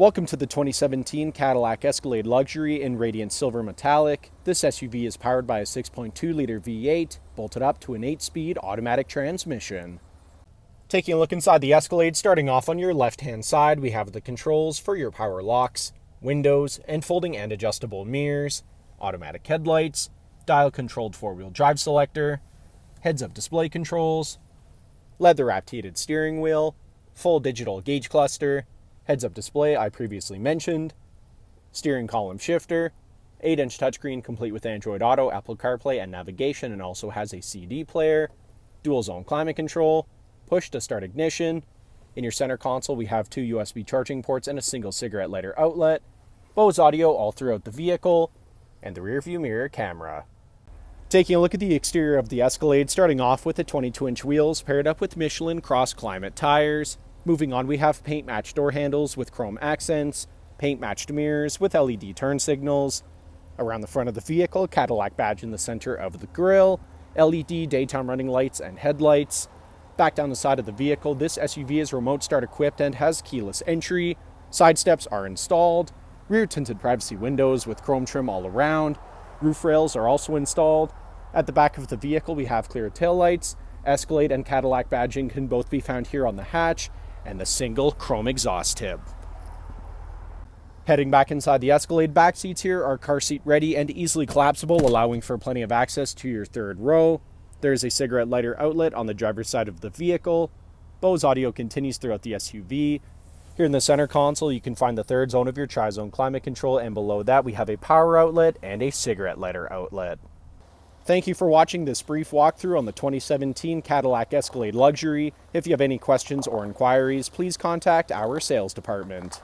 Welcome to the 2017 Cadillac Escalade Luxury in radiant silver metallic. This SUV is powered by a 6.2-liter V8, bolted up to an 8-speed automatic transmission. Taking a look inside the Escalade, starting off on your left-hand side, we have the controls for your power locks, windows, and folding and adjustable mirrors, automatic headlights, dial-controlled four-wheel drive selector, heads-up display controls, leather-wrapped heated steering wheel, full digital gauge cluster, heads-up display I previously mentioned, steering column shifter, 8-inch touchscreen complete with Android Auto, Apple CarPlay, and navigation, and also has a CD player, dual-zone climate control, push-to-start ignition. In your center console, we have 2 USB charging ports and a single cigarette lighter outlet, Bose audio all throughout the vehicle, and the rear-view mirror camera. Taking a look at the exterior of the Escalade, starting off with the 22-inch wheels paired up with Michelin cross-climate tires. Moving on, we have paint-matched door handles with chrome accents, paint-matched mirrors with LED turn signals. Around the front of the vehicle, Cadillac badge in the center of the grille, LED daytime running lights and headlights. Back down the side of the vehicle, this SUV is remote start equipped and has keyless entry. Side steps are installed. Rear tinted privacy windows with chrome trim all around. Roof rails are also installed. At the back of the vehicle, we have clear taillights. Escalade and Cadillac badging can both be found here on the hatch, and the single chrome exhaust tip. Heading back inside the Escalade, back seats here are car seat ready and easily collapsible, allowing for plenty of access to your third row. There's a cigarette lighter outlet on the driver's side of the vehicle. Bose audio continues throughout the SUV. Here in the center console, you can find the third zone of your tri-zone climate control, and below that we have a power outlet and a cigarette lighter outlet. Thank you for watching this brief walkthrough on the 2017 Cadillac Escalade Luxury. If you have any questions or inquiries, please contact our sales department.